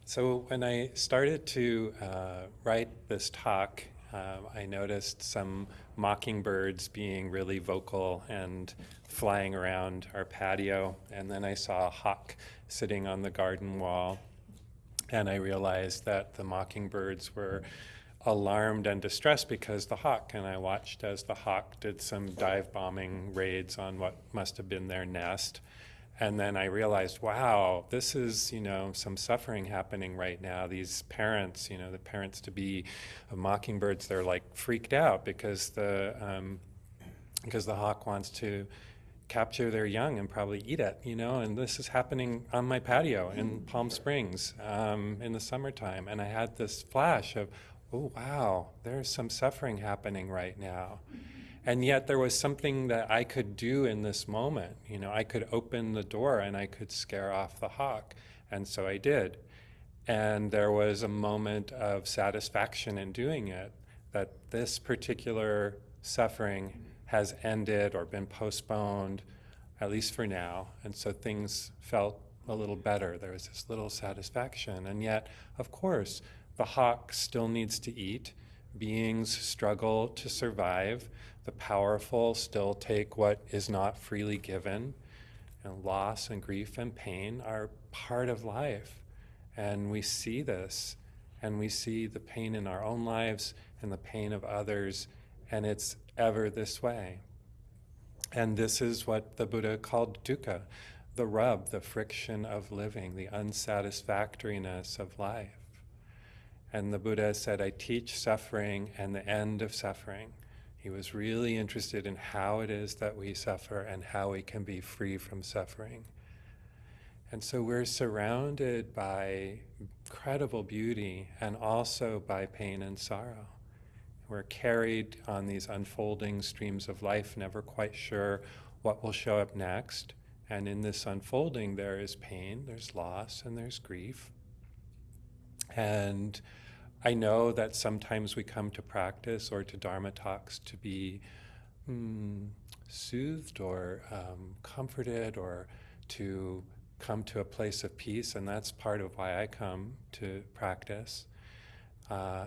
So when I started to write this talk, I noticed some mockingbirds being really vocal and flying around our patio. And then I saw a hawk sitting on the garden wall. And I realized that the mockingbirds were alarmed and distressed because the hawk. And I watched as the hawk did some dive bombing raids on what must have been their nest. And then I realized, wow, this is, some suffering happening right now. These parents, the parents-to-be of mockingbirds, they're like freaked out because the hawk wants to capture their young and probably eat it, and this is happening on my patio in Palm Springs in the summertime. And I had this flash of, oh, wow, there's some suffering happening right now. And yet there was something that I could do in this moment. I could open the door and I could scare off the hawk. And so I did. And there was a moment of satisfaction in doing it, that this particular suffering has ended or been postponed, at least for now. And so things felt a little better. There was this little satisfaction. And yet, of course, the hawk still needs to eat. Beings struggle to survive. The powerful still take what is not freely given. And loss and grief and pain are part of life. And we see this, and we see the pain in our own lives and the pain of others, and it's ever this way. And this is what the Buddha called dukkha, the rub, the friction of living, the unsatisfactoriness of life. And the Buddha said, I teach suffering and the end of suffering. He was really interested in how it is that we suffer and how we can be free from suffering. And so we're surrounded by incredible beauty and also by pain and sorrow. We're carried on these unfolding streams of life, never quite sure what will show up next. And in this unfolding, there is pain, there's loss, and there's grief. And I know that sometimes we come to practice or to Dharma talks to be soothed or comforted, or to come to a place of peace, and that's part of why I come to practice.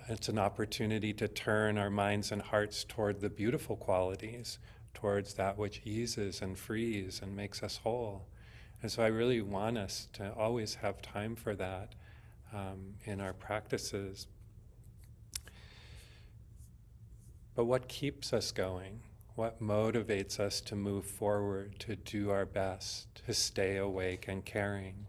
It's an opportunity to turn our minds and hearts toward the beautiful qualities, towards that which eases and frees and makes us whole. And so I really want us to always have time for that in our practices. But what keeps us going? What motivates us to move forward, to do our best, to stay awake and caring?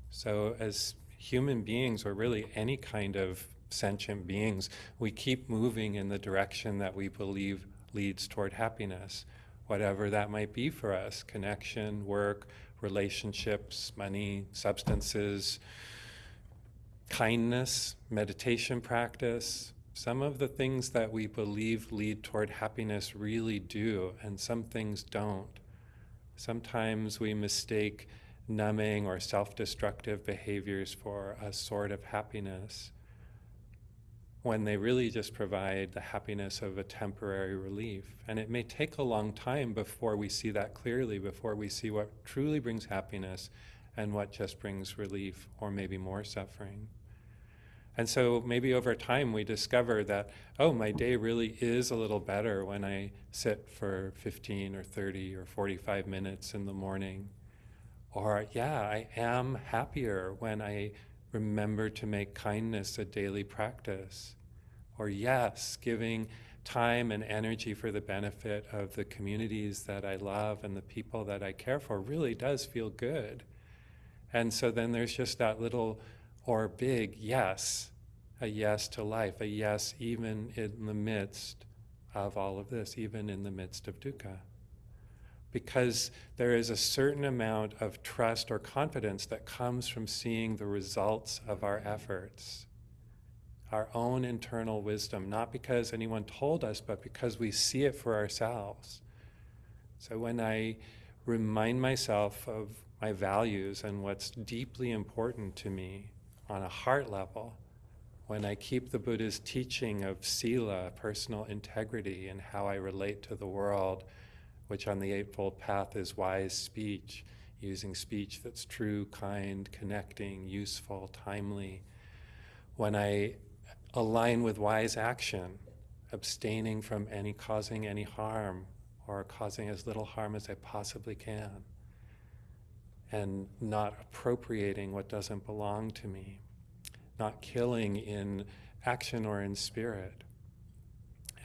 So as human beings, or really any kind of sentient beings, we keep moving in the direction that we believe leads toward happiness, whatever that might be for us: connection, work, relationships, money, substances, kindness, meditation practice. Some of the things that we believe lead toward happiness really do, and some things don't. Sometimes we mistake numbing or self-destructive behaviors for a sort of happiness, when they really just provide the happiness of a temporary relief. And it may take a long time before we see that clearly, before we see what truly brings happiness and what just brings relief or maybe more suffering. And so maybe over time we discover that, oh, my day really is a little better when I sit for 15 or 30 or 45 minutes in the morning. Or, yeah, I am happier when I remember to make kindness a daily practice. Or yes, giving time and energy for the benefit of the communities that I love and the people that I care for really does feel good. And so then there's just that little or big yes, a yes to life, a yes even in the midst of all of this, even in the midst of dukkha. Because there is a certain amount of trust or confidence that comes from seeing the results of our efforts, our own internal wisdom, not because anyone told us, but because we see it for ourselves. So when I remind myself of my values and what's deeply important to me on a heart level, when I keep the Buddha's teaching of sila, personal integrity, and how I relate to the world, which on the Eightfold Path is wise speech, using speech that's true, kind, connecting, useful, timely. When I align with wise action, abstaining from causing any harm, or causing as little harm as I possibly can, and not appropriating what doesn't belong to me, not killing in action or in spirit.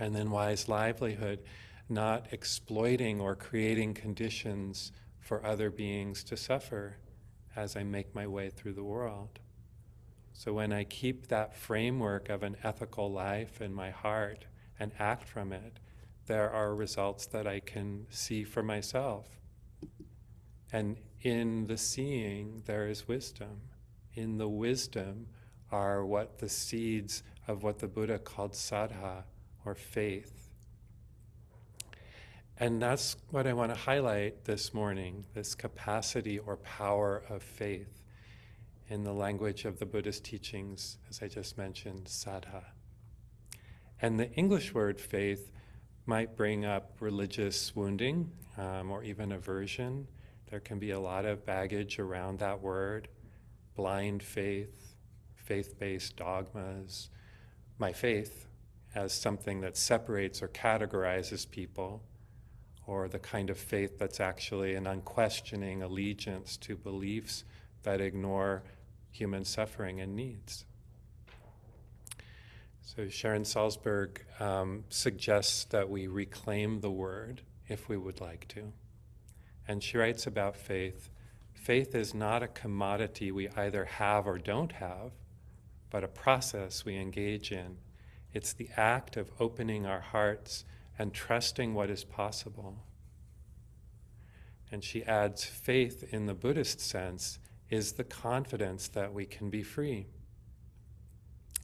And then wise livelihood, not exploiting or creating conditions for other beings to suffer as I make my way through the world. So when I keep that framework of an ethical life in my heart and act from it, there are results that I can see for myself. And in the seeing, there is wisdom. In the wisdom are what the seeds of what the Buddha called saddha, or faith. And that's what I want to highlight this morning, this capacity or power of faith. In the language of the Buddhist teachings, as I just mentioned, saddha. And the English word faith might bring up religious wounding or even aversion. There can be a lot of baggage around that word. Blind faith, faith-based dogmas. My faith as something that separates or categorizes people, or the kind of faith that's actually an unquestioning allegiance to beliefs that ignore human suffering and needs. So Sharon Salzberg suggests that we reclaim the word if we would like to. And she writes about faith. Faith is not a commodity we either have or don't have, but a process we engage in. It's the act of opening our hearts and trusting what is possible. And she adds, faith in the Buddhist sense is the confidence that we can be free.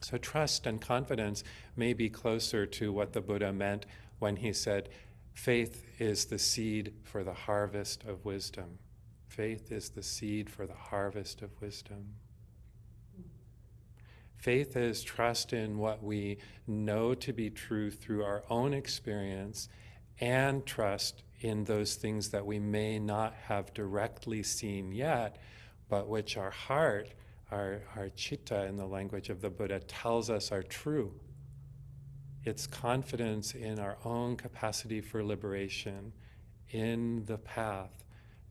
So trust and confidence may be closer to what the Buddha meant when he said, faith is the seed for the harvest of wisdom. Faith is the seed for the harvest of wisdom. Faith is trust in what we know to be true through our own experience, and trust in those things that we may not have directly seen yet, but which our heart, our citta in the language of the Buddha, tells us are true. It's confidence in our own capacity for liberation, in the path,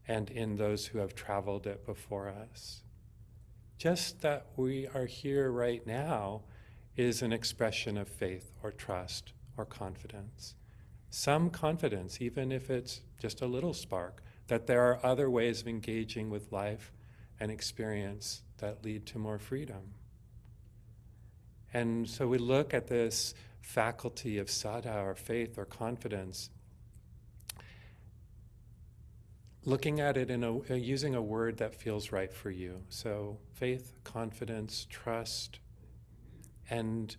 and in those who have traveled it before us. Just that we are here right now is an expression of faith or trust or confidence. Some confidence, even if it's just a little spark, that there are other ways of engaging with life and experience that lead to more freedom. And so we look at this faculty of saddha, or faith, or confidence, looking at it using a word that feels right for you. So faith, confidence, trust, and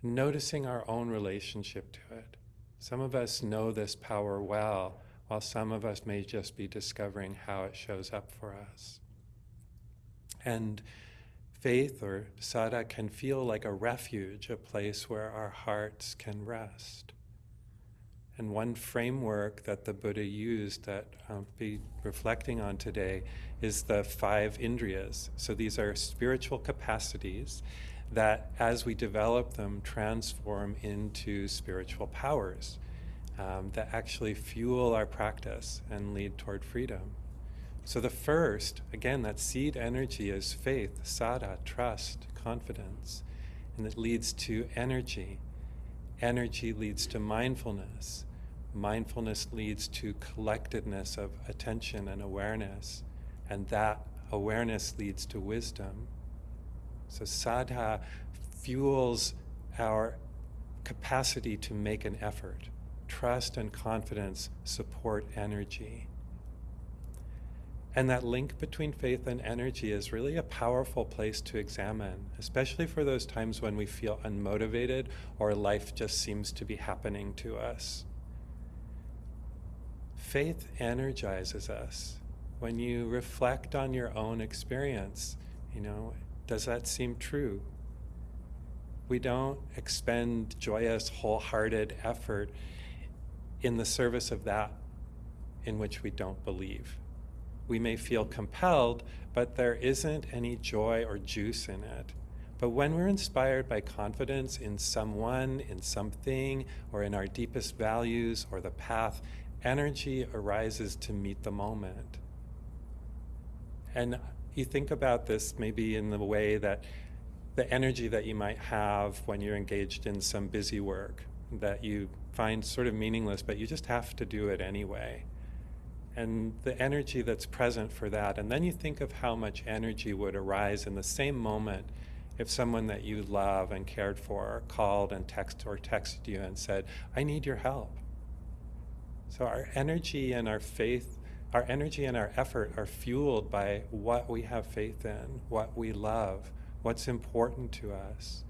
noticing our own relationship to it. Some of us know this power well, while some of us may just be discovering how it shows up for us. And faith or saddha can feel like a refuge, a place where our hearts can rest. And one framework that the Buddha used that I'll be reflecting on today is the 5 indriyas. So these are spiritual capacities that, as we develop them, transform into spiritual powers that actually fuel our practice and lead toward freedom. So the first, again, that seed energy is faith, saddha, trust, confidence, and it leads to energy. Energy leads to mindfulness. Mindfulness leads to collectedness of attention and awareness, and that awareness leads to wisdom. So saddha fuels our capacity to make an effort. Trust and confidence support energy. And that link between faith and energy is really a powerful place to examine, especially for those times when we feel unmotivated or life just seems to be happening to us. Faith energizes us. When you reflect on your own experience, does that seem true? We don't expend joyous, wholehearted effort in the service of that in which we don't believe. We may feel compelled, but there isn't any joy or juice in it. But when we're inspired by confidence in someone, in something, or in our deepest values or the path, energy arises to meet the moment. And you think about this maybe in the way that the energy that you might have when you're engaged in some busy work that you find sort of meaningless, but you just have to do it anyway. And the energy that's present for that. And then you think of how much energy would arise in the same moment if someone that you love and cared for called and texted you and said, I need your help. So our energy and our faith, our energy and our effort are fueled by what we have faith in, what we love, what's important to us,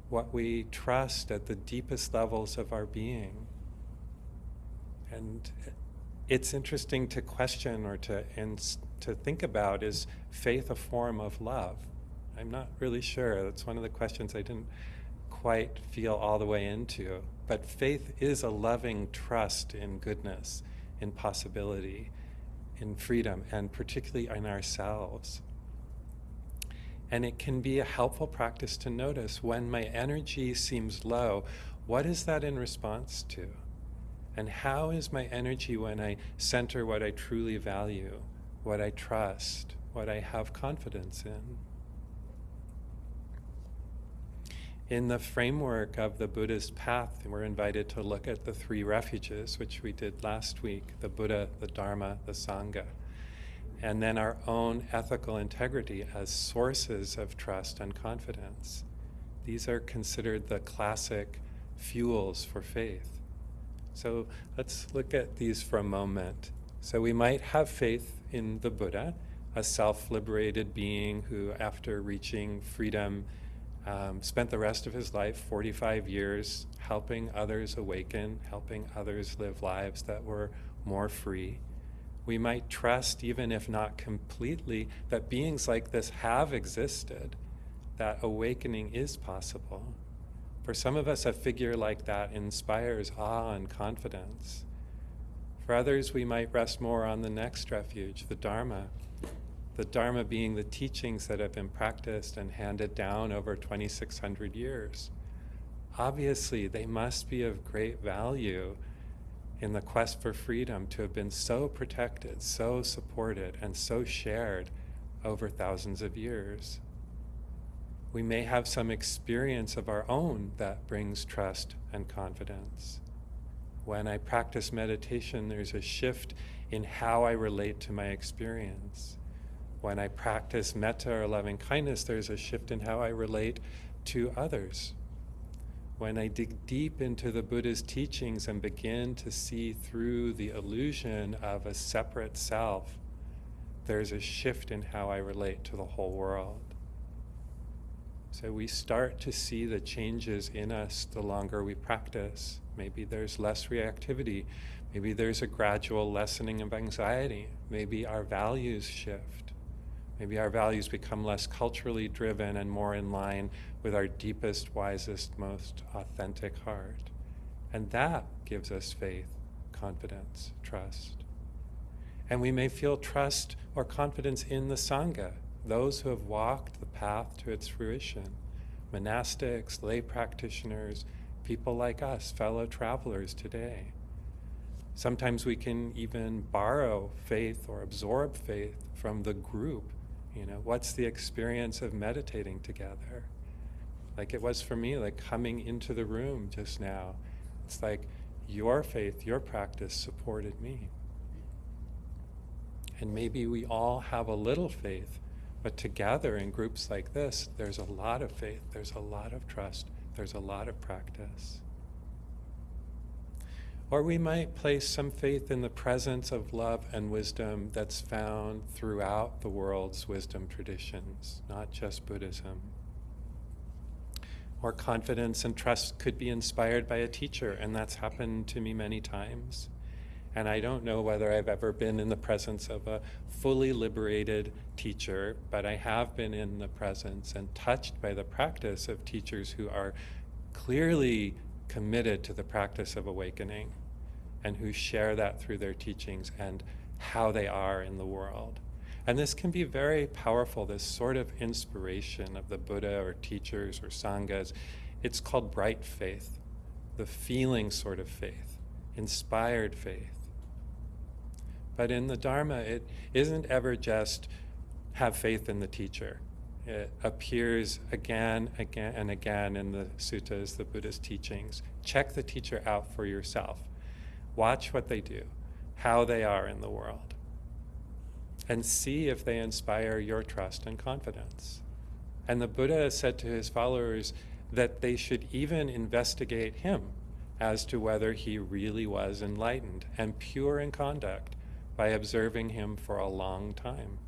what we trust at the deepest levels of our being. And it's interesting to question or to think about, is faith a form of love? I'm not really sure. That's one of the questions I didn't quite feel all the way into. But faith is a loving trust in goodness, in possibility, in freedom, and particularly in ourselves. And it can be a helpful practice to notice when my energy seems low, what is that in response to? And how is my energy when I center what I truly value, what I trust, what I have confidence in? In the framework of the Buddhist path, we're invited to look at the 3 refuges, which we did last week, the Buddha, the Dharma, the Sangha, and then our own ethical integrity as sources of trust and confidence. These are considered the classic fuels for faith. So let's look at these for a moment. So we might have faith in the Buddha, a self-liberated being who, after reaching freedom, spent the rest of his life, 45 years, helping others awaken, helping others live lives that were more free. We might trust, even if not completely, that beings like this have existed, that awakening is possible. For some of us, a figure like that inspires awe and confidence. For others, we might rest more on the next refuge, the Dharma. The Dharma being the teachings that have been practiced and handed down over 2,600 years. Obviously, they must be of great value in the quest for freedom to have been so protected, so supported, and so shared over thousands of years. We may have some experience of our own that brings trust and confidence. When I practice meditation, there's a shift in how I relate to my experience. When I practice metta or loving kindness, there's a shift in how I relate to others. When I dig deep into the Buddha's teachings and begin to see through the illusion of a separate self, there's a shift in how I relate to the whole world. So we start to see the changes in us the longer we practice. Maybe there's less reactivity. Maybe there's a gradual lessening of anxiety. Maybe our values shift. Maybe our values become less culturally driven and more in line with our deepest, wisest, most authentic heart. And that gives us faith, confidence, trust. And we may feel trust or confidence in the Sangha, those who have walked the path to its fruition. Monastics, lay practitioners, people like us, fellow travelers today. Sometimes we can even borrow faith or absorb faith from the group. What's the experience of meditating together? Like it was for me, like coming into the room just now. It's like your faith, your practice supported me. And maybe we all have a little faith, but together in groups like this, there's a lot of faith, there's a lot of trust, there's a lot of practice. Or we might place some faith in the presence of love and wisdom that's found throughout the world's wisdom traditions, not just Buddhism. Or confidence and trust could be inspired by a teacher, and that's happened to me many times. And I don't know whether I've ever been in the presence of a fully liberated teacher, but I have been in the presence and touched by the practice of teachers who are clearly committed to the practice of awakening and who share that through their teachings and how they are in the world. And this can be very powerful, this sort of inspiration of the Buddha or teachers or sanghas. It's called bright faith, the feeling sort of faith, inspired faith. But in the Dharma, it isn't ever just have faith in the teacher. It appears again and again in the suttas, the Buddha's teachings. Check the teacher out for yourself. Watch what they do, how they are in the world, and see if they inspire your trust and confidence. And the Buddha said to his followers that they should even investigate him as to whether he really was enlightened and pure in conduct by observing him for a long time.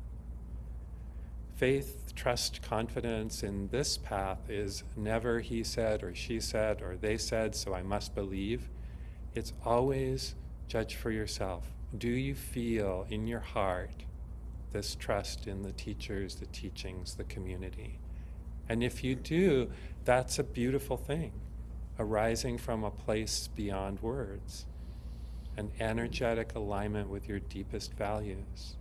Faith, trust, confidence in this path is never he said or she said or they said, so I must believe. It's always judge for yourself. Do you feel in your heart this trust in the teachers, the teachings, the community? And if you do, that's a beautiful thing, arising from a place beyond words, an energetic alignment with your deepest values.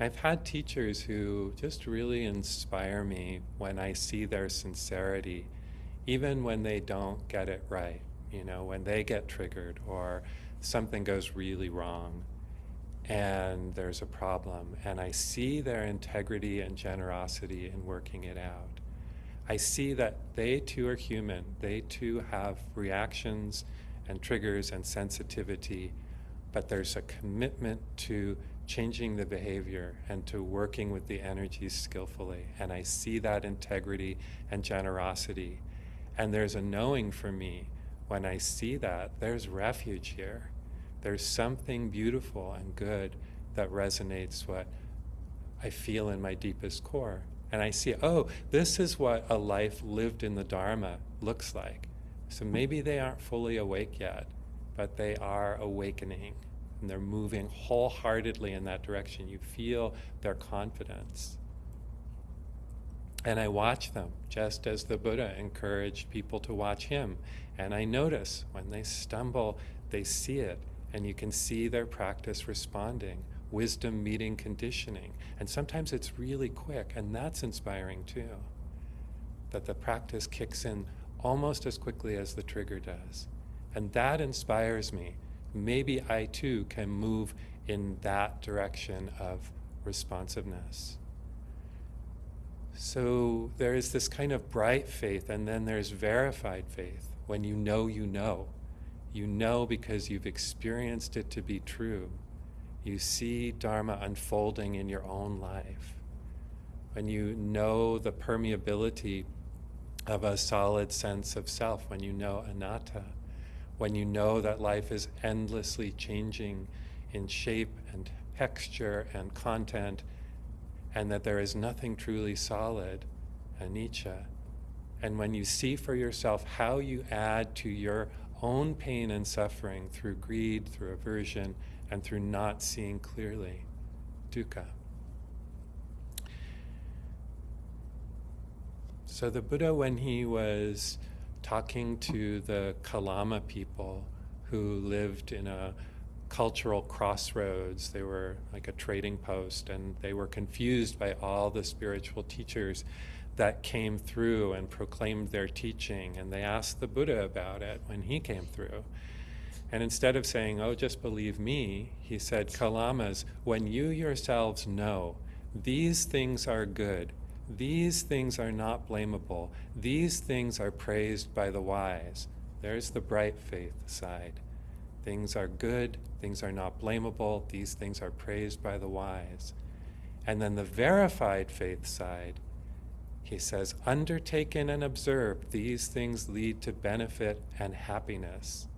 I've had teachers who just really inspire me when I see their sincerity, even when they don't get it right, when they get triggered or something goes really wrong and there's a problem, and I see their integrity and generosity in working it out. I see that they too are human. They too have reactions and triggers and sensitivity, but there's a commitment to changing the behavior and to working with the energies skillfully. And I see that integrity and generosity. And there's a knowing for me when I see that there's refuge here. There's something beautiful and good that resonates what I feel in my deepest core. And I see, oh, this is what a life lived in the Dharma looks like. So maybe they aren't fully awake yet, but they are awakening. And they're moving wholeheartedly in that direction. You feel their confidence. And I watch them, just as the Buddha encouraged people to watch him. And I notice when they stumble, they see it, and you can see their practice responding, wisdom meeting conditioning. And sometimes it's really quick, and that's inspiring too, that the practice kicks in almost as quickly as the trigger does. And that inspires me. Maybe I too can move in that direction of responsiveness. So there is this kind of bright faith, and then there's verified faith. When you know, you know. You know because you've experienced it to be true. You see Dharma unfolding in your own life. When you know the permeability of a solid sense of self, when you know anatta, when you know that life is endlessly changing in shape and texture and content, and that there is nothing truly solid, anicca, and when you see for yourself how you add to your own pain and suffering through greed, through aversion, and through not seeing clearly, dukkha. So the Buddha, when he was talking to the Kalama people who lived in a cultural crossroads, they were like a trading post, and they were confused by all the spiritual teachers that came through and proclaimed their teaching, and they asked the Buddha about it when he came through. And instead of saying, oh, just believe me, he said, Kalamas, when you yourselves know these things are good, these things are not blamable, these things are praised by the wise. There's the bright faith side. Things are good, things are not blamable, these things are praised by the wise. And then the verified faith side, he says, undertaken and observed, these things lead to benefit and happiness.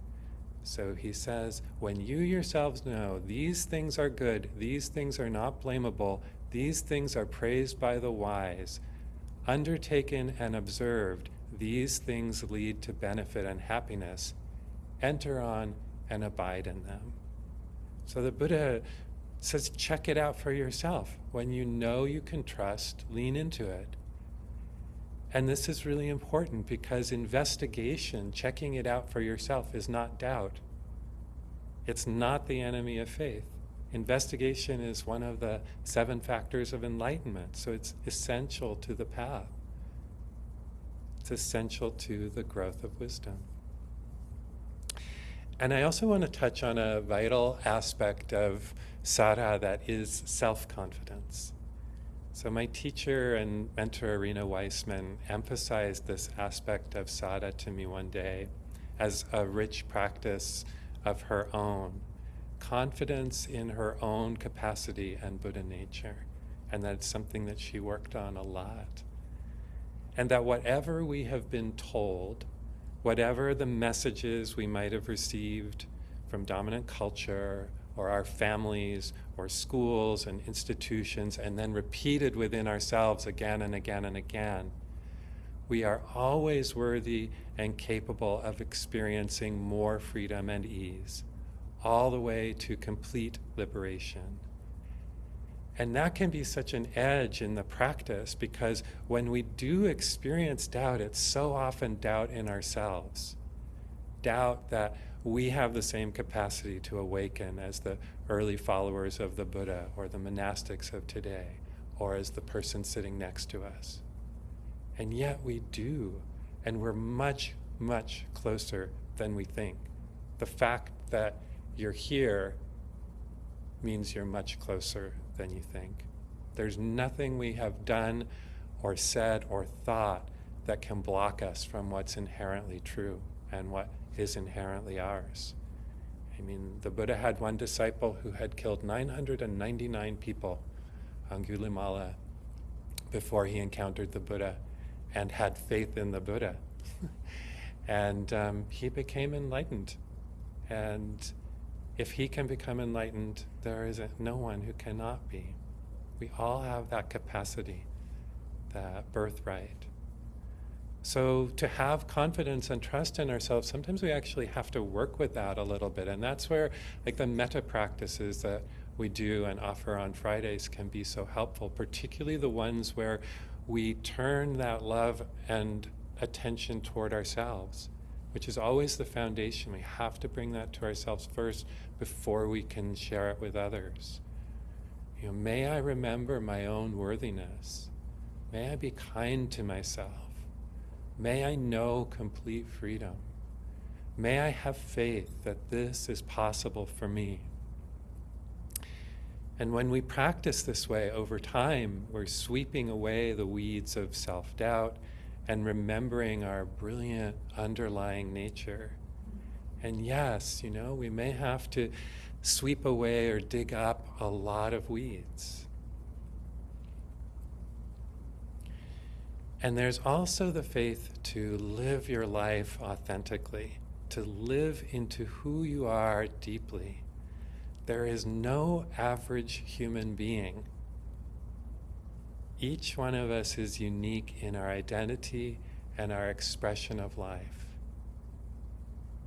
So he says, when you yourselves know these things are good, these things are not blamable, these things are praised by the wise, undertaken and observed, these things lead to benefit and happiness, enter on and abide in them. So the Buddha says, check it out for yourself. When you know you can trust, lean into it. And this is really important because investigation, checking it out for yourself, is not doubt. It's not the enemy of faith. Investigation is one of the 7 factors of enlightenment, so it's essential to the path. It's essential to the growth of wisdom. And I also want to touch on a vital aspect of sadha that is self-confidence. So my teacher and mentor, Irina Weissman, emphasized this aspect of sadha to me one day as a rich practice of her own. Confidence in her own capacity and Buddha nature. And that's something that she worked on a lot. And that whatever we have been told, whatever the messages we might have received from dominant culture or our families or schools and institutions, and then repeated within ourselves again and again and again, we are always worthy and capable of experiencing more freedom and ease, all the way to complete liberation. And that can be such an edge in the practice, because when we do experience doubt, it's so often doubt in ourselves. Doubt that we have the same capacity to awaken as the early followers of the Buddha or the monastics of today, or as the person sitting next to us. And yet we do, and we're much, much closer than we think. The fact that you're here means you're much closer than you think. There's nothing we have done or said or thought that can block us from what's inherently true and what is inherently ours. I mean, the Buddha had one disciple who had killed 999 people, Angulimala, before he encountered the Buddha and had faith in the Buddha. And he became enlightened. And if he can become enlightened, there is no one who cannot be. We all have that capacity, that birthright. So to have confidence and trust in ourselves, sometimes we actually have to work with that a little bit. And that's where like the metta practices that we do and offer on Fridays can be so helpful, particularly the ones where we turn that love and attention toward ourselves, which is always the foundation. We have to bring that to ourselves first before we can share it with others. You know, may I remember my own worthiness. May I be kind to myself. May I know complete freedom. May I have faith that this is possible for me. And when we practice this way over time, we're sweeping away the weeds of self-doubt and remembering our brilliant underlying nature. And yes, you know, we may have to sweep away or dig up a lot of weeds. And there's also the faith to live your life authentically, to live into who you are deeply. There is no average human being. Each one of us is unique in our identity and our expression of life.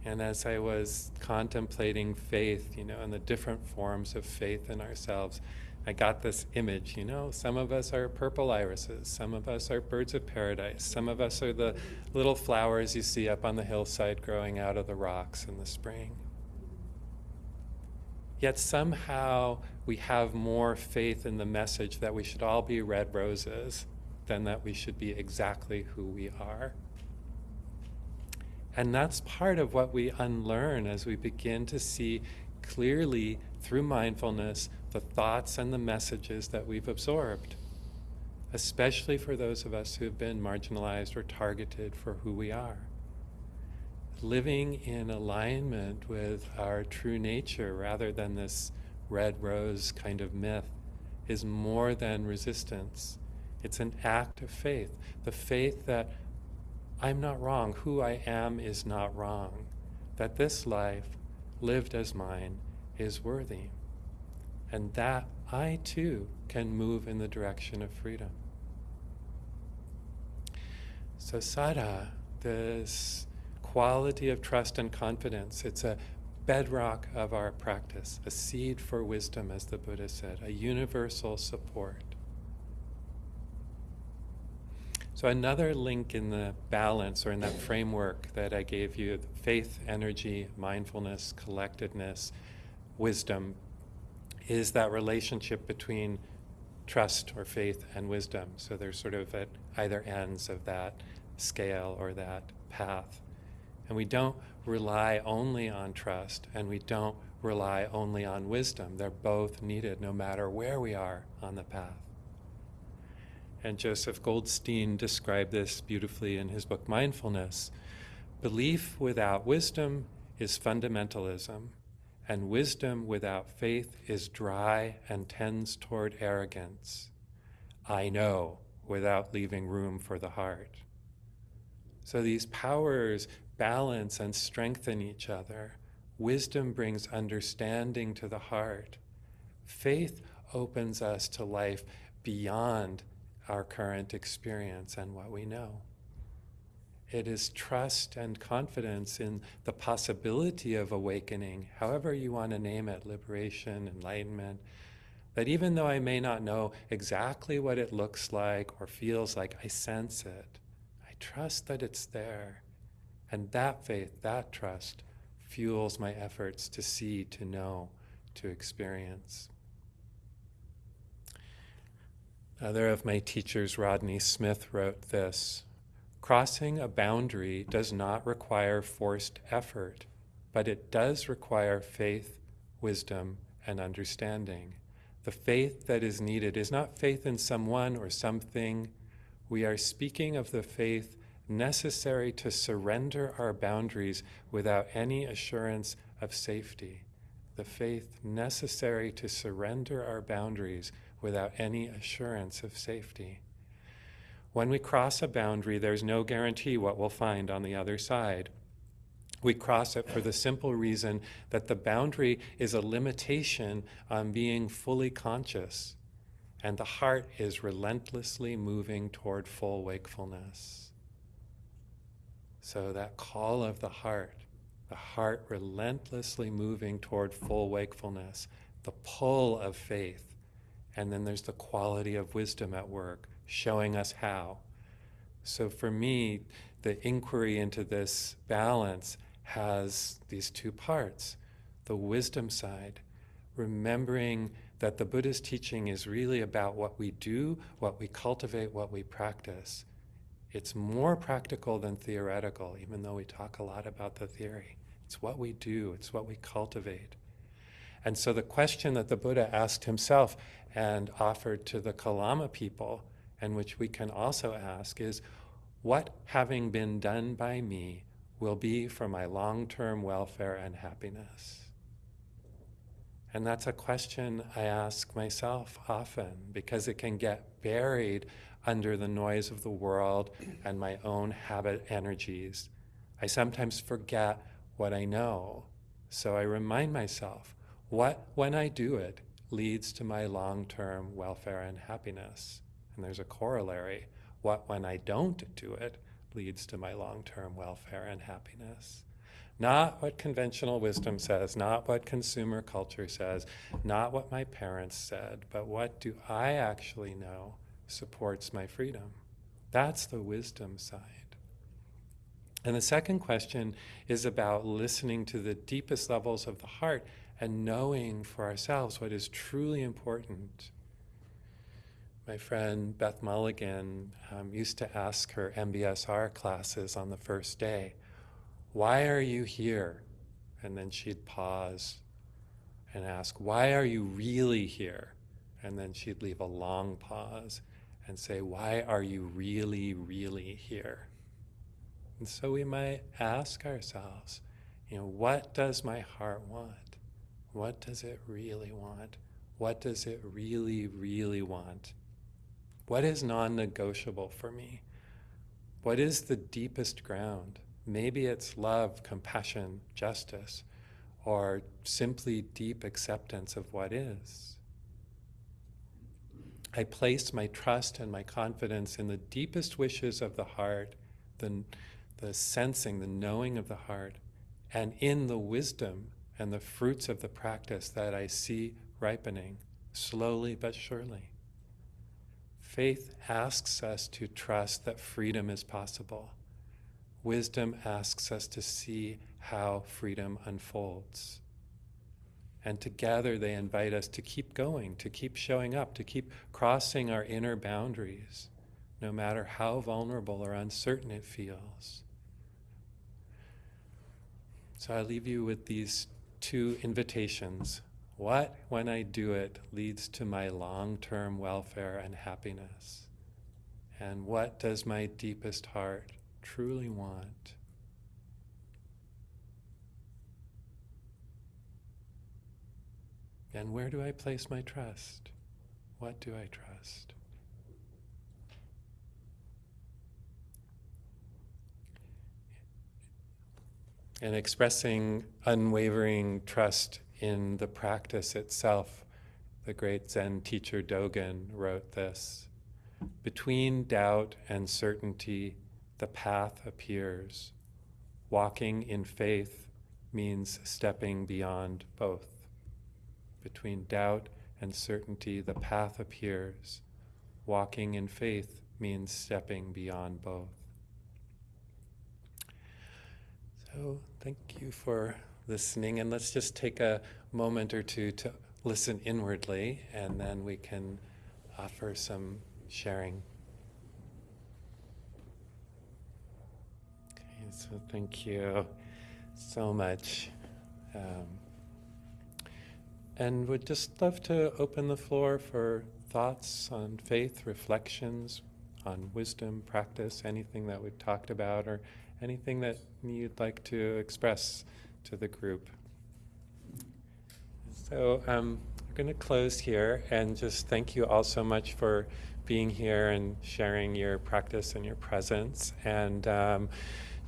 And as I was contemplating faith, you know, and the different forms of faith in ourselves, I got this image, you know, some of us are purple irises, some of us are birds of paradise, some of us are the little flowers you see up on the hillside growing out of the rocks in the spring. Yet somehow we have more faith in the message that we should all be red roses than that we should be exactly who we are. And that's part of what we unlearn as we begin to see clearly through mindfulness the thoughts and the messages that we've absorbed, especially for those of us who've been marginalized or targeted for who we are. Living in alignment with our true nature rather than this red rose kind of myth is more than resistance. It's an act of faith. The faith that I'm not wrong, who I am is not wrong, that this life, lived as mine, is worthy, and that I too can move in the direction of freedom. So sadha, this quality of trust and confidence, it's a bedrock of our practice, a seed for wisdom, as the Buddha said, a universal support. So another link in the balance, or in that framework that I gave you, faith, energy, mindfulness, collectedness, wisdom, is that relationship between trust or faith and wisdom. So they're sort of at either ends of that scale or that path. And we don't rely only on trust, and we don't rely only on wisdom. They're both needed no matter where we are on the path. And Joseph Goldstein described this beautifully in his book Mindfulness. Belief without wisdom is fundamentalism, and wisdom without faith is dry and tends toward arrogance. I know, without leaving room for the heart. So these powers balance and strengthen each other. Wisdom brings understanding to the heart. Faith opens us to life beyond our current experience and what we know. It is trust and confidence in the possibility of awakening, however you want to name it, liberation, enlightenment, that even though I may not know exactly what it looks like or feels like, I sense it. I trust that it's there. And that faith, that trust, fuels my efforts to see, to know, to experience. Another of my teachers, Rodney Smith, wrote this: crossing a boundary does not require forced effort, but it does require faith, wisdom, and understanding. The faith that is needed is not faith in someone or something. We are speaking of the faith necessary to surrender our boundaries without any assurance of safety. The faith necessary to surrender our boundaries without any assurance of safety. When we cross a boundary, there's no guarantee what we'll find on the other side. We cross it for the simple reason that the boundary is a limitation on being fully conscious, and the heart is relentlessly moving toward full wakefulness. So that call of the heart relentlessly moving toward full wakefulness, the pull of faith, and then there's the quality of wisdom at work, showing us how. So for me, the inquiry into this balance has these two parts. The wisdom side, remembering that the Buddha's teaching is really about what we do, what we cultivate, what we practice. It's more practical than theoretical, even though we talk a lot about the theory. It's what we do, it's what we cultivate. And so the question that the Buddha asked himself and offered to the Kalama people, and which we can also ask, is, what having been done by me will be for my long-term welfare and happiness? And that's a question I ask myself often, because it can get buried under the noise of the world and my own habit energies. I sometimes forget what I know, so I remind myself, what, when I do it, leads to my long-term welfare and happiness? And there's a corollary. What, when I don't do it, leads to my long-term welfare and happiness? Not what conventional wisdom says, not what consumer culture says, not what my parents said, but what do I actually know supports my freedom? That's the wisdom side. And the second question is about listening to the deepest levels of the heart and knowing for ourselves what is truly important. My friend Beth Mulligan used to ask her MBSR classes on the first day, "Why are you here?" And then she'd pause and ask, "Why are you really here?" And then she'd leave a long pause and say, "Why are you really, really here?" And so we might ask ourselves, what does my heart want? What does it really want? What does it really, really want? What is non-negotiable for me? What is the deepest ground? Maybe it's love, compassion, justice, or simply deep acceptance of what is. I place my trust and my confidence in the deepest wishes of the heart, the sensing, the knowing of the heart, and in the wisdom and the fruits of the practice that I see ripening, slowly but surely. Faith asks us to trust that freedom is possible. Wisdom asks us to see how freedom unfolds. And together they invite us to keep going, to keep showing up, to keep crossing our inner boundaries, no matter how vulnerable or uncertain it feels. So I leave you with these two invitations. What, when I do it, leads to my long-term welfare and happiness? And what does my deepest heart truly want? And where do I place my trust? What do I trust? And expressing unwavering trust in the practice itself, the great Zen teacher Dogen wrote this: "Between doubt and certainty, the path appears. Walking in faith means stepping beyond both. Between doubt and certainty, the path appears. Walking in faith means stepping beyond both." So thank you for listening, and let's just take a moment or two to listen inwardly, and then we can offer some sharing. Okay, so thank you so much. And would just love to open the floor for thoughts on faith, reflections on wisdom, practice, anything that we've talked about, or anything that you'd like to express to the group. So we're going to close here and just thank you all so much for being here and sharing your practice and your presence. And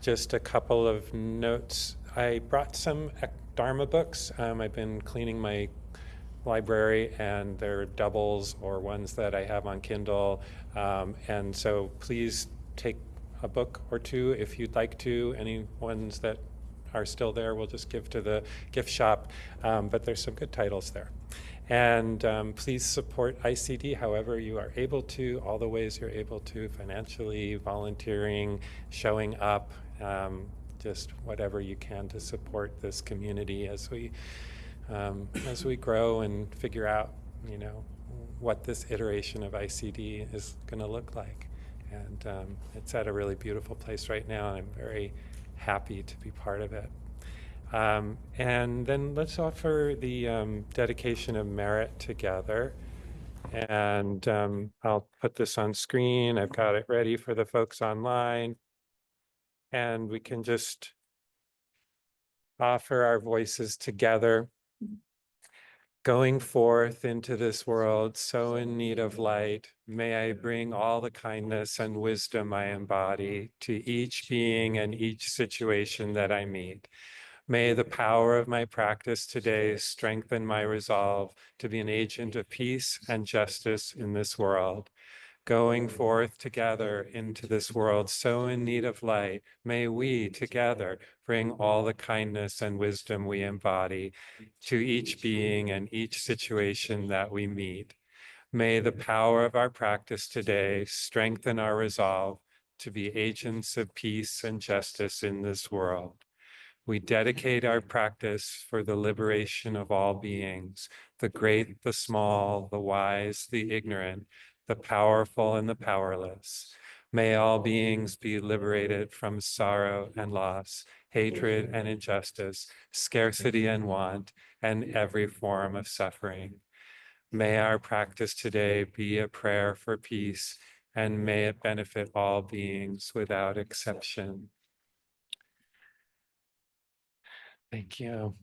just a couple of notes. I brought some Dharma books. I've been cleaning my library, and they're doubles or ones that I have on Kindle. And so please take a book or two if you'd like to. Any ones that are still there, we'll just give to the gift shop. But there's some good titles there. And please support ICD however you are able to, all the ways you're able to, financially, volunteering, showing up, just whatever you can to support this community as we grow and figure out, what this iteration of ICD is going to look like. And it's at a really beautiful place right now, and I'm very happy to be part of it. And then let's offer the dedication of merit together. And I'll put this on screen. I've got it ready for the folks online. And we can just offer our voices together. Going forth into this world so in need of light, may I bring all the kindness and wisdom I embody to each being and each situation that I meet. May the power of my practice today strengthen my resolve to be an agent of peace and justice in this world. Going forth together into this world so in need of light, may we together bring all the kindness and wisdom we embody to each being and each situation that we meet. May the power of our practice today strengthen our resolve to be agents of peace and justice in this world. We dedicate our practice for the liberation of all beings, the great, the small, the wise, the ignorant, the powerful and the powerless. May all beings be liberated from sorrow and loss, hatred and injustice, scarcity and want, and every form of suffering. May our practice today be a prayer for peace, and may it benefit all beings without exception. Thank you.